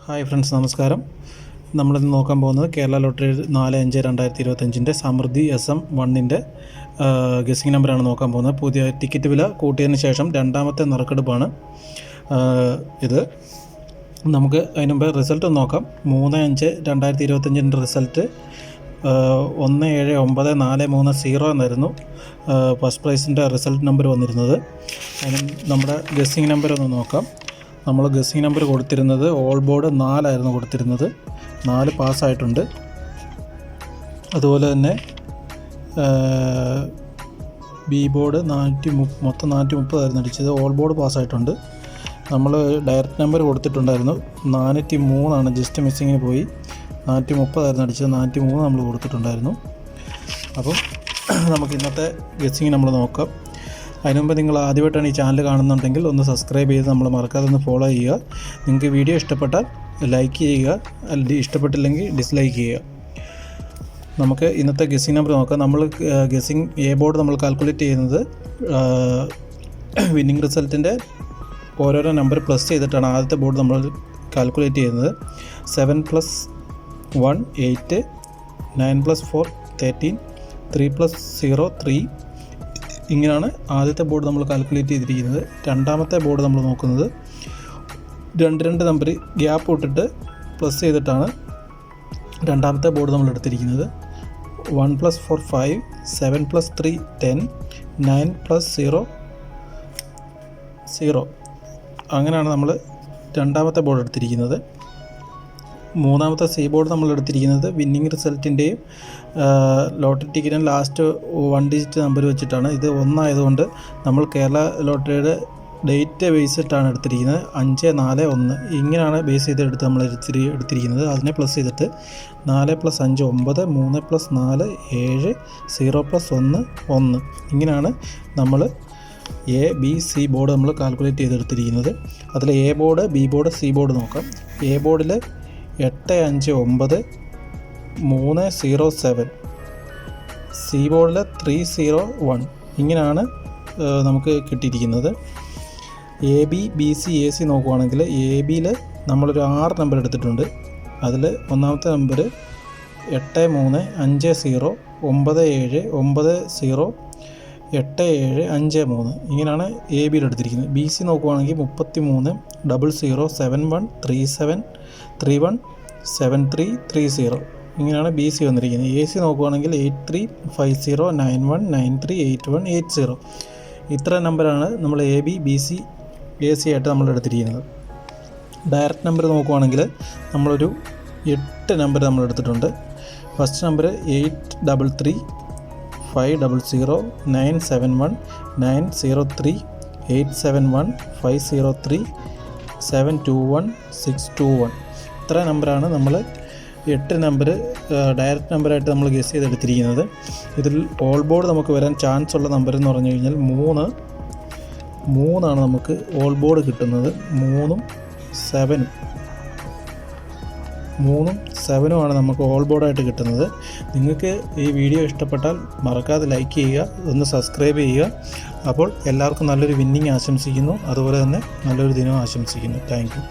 Hi friends, നമസ്കാരം. നമ്മളിന്ന് നോക്കാൻ പോകുന്നത് കേരള ലോട്ടറി 4/5/2025 സമൃദ്ധി SM1 ഗസ്സിംഗ് നമ്പറാണ് നോക്കാൻ പോകുന്നത്. പുതിയ ടിക്കറ്റ് വില കൂട്ടിയതിന് ശേഷം രണ്ടാമത്തെ നറുക്കെടുപ്പാണ് ഇത്. നമുക്ക് അതിന് മുമ്പ് റിസൾട്ട് നോക്കാം. 3/5/2025 റിസൾട്ട് 179430 എന്നായിരുന്നു ഫസ്റ്റ് പ്രൈസിൻ്റെ റിസൾട്ട് നമ്പർ വന്നിരുന്നത്. അതിന് നമ്മുടെ ഗസ്സിംഗ് നമ്പർ ഒന്ന് നോക്കാം. നമ്മൾ ഗസ്സിംഗ് നമ്പർ കൊടുത്തിരുന്നത് ഓൾ ബോർഡ് 4 ആയിരുന്നു കൊടുത്തിരുന്നത്. 4 പാസ്സായിട്ടുണ്ട്. അതുപോലെ തന്നെ ബി ബോർഡ് മൊത്തം 430 ആയിരുന്നു അടിച്ചത്. ഓൾ ബോർഡ് പാസ്സായിട്ടുണ്ട്. നമ്മൾ ഡയറക്റ്റ് നമ്പർ കൊടുത്തിട്ടുണ്ടായിരുന്നു 403 ജസ്റ്റ് മിസ്സിങ്ങിന് പോയി. 430 ആയിരുന്നു അടിച്ചത്. 403 നമ്മൾ കൊടുത്തിട്ടുണ്ടായിരുന്നു. അപ്പം നമുക്ക് ഇന്നത്തെ ഗസ്സിങ് നമ്മൾ നോക്കാം. അതിനുമുമ്പ് നിങ്ങൾ ആദ്യമായിട്ടാണ് ഈ ചാനൽ കാണുന്നുണ്ടെങ്കിൽ ഒന്ന് സബ്സ്ക്രൈബ് ചെയ്ത് നമ്മൾ മറക്കാതെ ഒന്ന് ഫോളോ ചെയ്യുക. നിങ്ങൾക്ക് വീഡിയോ ഇഷ്ടപ്പെട്ടാൽ ലൈക്ക് ചെയ്യുക, ഇഷ്ടപ്പെട്ടില്ലെങ്കിൽ ഡിസ്ലൈക്ക് ചെയ്യുക. നമുക്ക് ഇന്നത്തെ ഗസ്സിങ് നമ്പർ നോക്കാം. നമ്മൾ ഗസ്സിങ് എ ബോർഡ് നമ്മൾ കാൽക്കുലേറ്റ് ചെയ്യുന്നത് വിന്നിംഗ് റിസൾട്ടിൻ്റെ ഓരോരോ നമ്പർ പ്ലസ് ചെയ്തിട്ടാണ് ആദ്യത്തെ ബോർഡ് നമ്മൾ കാൽക്കുലേറ്റ് ചെയ്യുന്നത്. 7 + 1 8, 9 + 4 13, 3 + 0 3. ഇങ്ങനെയാണ് ആദ്യത്തെ ബോർഡ് നമ്മൾ കാൽക്കുലേറ്റ് ചെയ്തിരിക്കുന്നത്. രണ്ടാമത്തെ ബോർഡ് നമ്മൾ നോക്കുന്നത് 2 നമ്പർ ഗ്യാപ്പ് ഇട്ടിട്ട് പ്ലസ് ചെയ്തിട്ടാണ് രണ്ടാമത്തെ ബോർഡ് നമ്മൾ എടുത്തിരിക്കുന്നത്. 1 + 4 5, 7 + 3 10, 9 + 0 0. അങ്ങനെയാണ് നമ്മൾ രണ്ടാമത്തെ ബോർഡ് എടുത്തിരിക്കുന്നത്. മൂന്നാമത്തെ സി ബോർഡ് നമ്മൾ എടുത്തിരിക്കുന്നത് വിന്നിംഗ് റിസൾട്ടിൻ്റെയും ലോട്ടറി ടിക്കറ്റിൻ്റെ ലാസ്റ്റ് 1 ഡിജിറ്റ് നമ്പർ വെച്ചിട്ടാണ്. ഇത് 1 ആയതുകൊണ്ട് നമ്മൾ കേരള ലോട്ടറിയുടെ ഡേറ്റ് ബേസ് ചെയ്തിട്ടാണ് എടുത്തിരിക്കുന്നത്. 5 4 1 ഇങ്ങനെയാണ് ബേസ് ചെയ്തെടുത്ത് നമ്മൾ എടുത്തിരിക്കുന്നത്. അതിനെ പ്ലസ് ചെയ്തിട്ട് 4 + 5 9, 3 + 4 7, 0 + 1 1. ഇങ്ങനെയാണ് നമ്മൾ എ ബി സി ബോർഡ് നമ്മൾ കാൽക്കുലേറ്റ് ചെയ്തെടുത്തിരിക്കുന്നത്. അതിൽ A board, B board, C board നോക്കാം. എ ബോർഡിൽ 8 5 9 3 0 7, സി ബോർഡിൽ 3 0 1. ഇങ്ങനെയാണ് നമുക്ക് കിട്ടിയിരിക്കുന്നത്. A B B C A C നോക്കുവാണെങ്കിൽ എ ബിയിൽ നമ്മളൊരു 6 നമ്പർ എടുത്തിട്ടുണ്ട്. അതിൽ ഒന്നാമത്തെ നമ്പർ 8 3 5 0 9 7 9 0 8 7 5 3. ഇങ്ങനെയാണ് എ ബിയിൽ എടുത്തിരിക്കുന്നത്. ബി സി നോക്കുവാണെങ്കിൽ 33 00 71 37 31 73 30. ഇങ്ങനെയാണ് ബി സി വന്നിരിക്കുന്നത്. എ സി നോക്കുവാണെങ്കിൽ 83 50 91 93 81 80. ഇത്ര നമ്പറാണ് നമ്മൾ A B B C A C ആയിട്ട് നമ്മൾ എടുത്തിരിക്കുന്നത്. ഡയറക്റ്റ് നമ്പർ നോക്കുവാണെങ്കിൽ നമ്മളൊരു 8 നമ്പർ നമ്മൾ എടുത്തിട്ടുണ്ട്. First number 833 500 971 903 871 503 721 621. ഇത്ര നമ്പറാണ് നമ്മൾ 8 നമ്പർ ഡയറക്റ്റ് നമ്പറായിട്ട് നമ്മൾ ഗസ് ചെയ്തെടുത്തിരിക്കുന്നത്. ഇതിൽ ഓൾ ബോർഡ് നമുക്ക് വരാൻ ചാൻസ് ഉള്ള നമ്പർ എന്ന് പറഞ്ഞു കഴിഞ്ഞാൽ 3 ആണ് നമുക്ക് ഓൾ ബോർഡ് കിട്ടുന്നത്. 3 7 ആണ് നമുക്ക് ഓൾ ബോർഡായിട്ട് കിട്ടുന്നത്. നിങ്ങൾക്ക് ഈ വീഡിയോ ഇഷ്ടപ്പെട്ടാൽ മറക്കാതെ ലൈക്ക് ചെയ്യുക, ഒന്ന് സബ്സ്ക്രൈബ് ചെയ്യുക. അപ്പോൾ എല്ലാവർക്കും നല്ലൊരു വിന്നിങ് ആശംസിക്കുന്നു. അതുപോലെ തന്നെ നല്ലൊരു ദിനം ആശംസിക്കുന്നു. Thank you.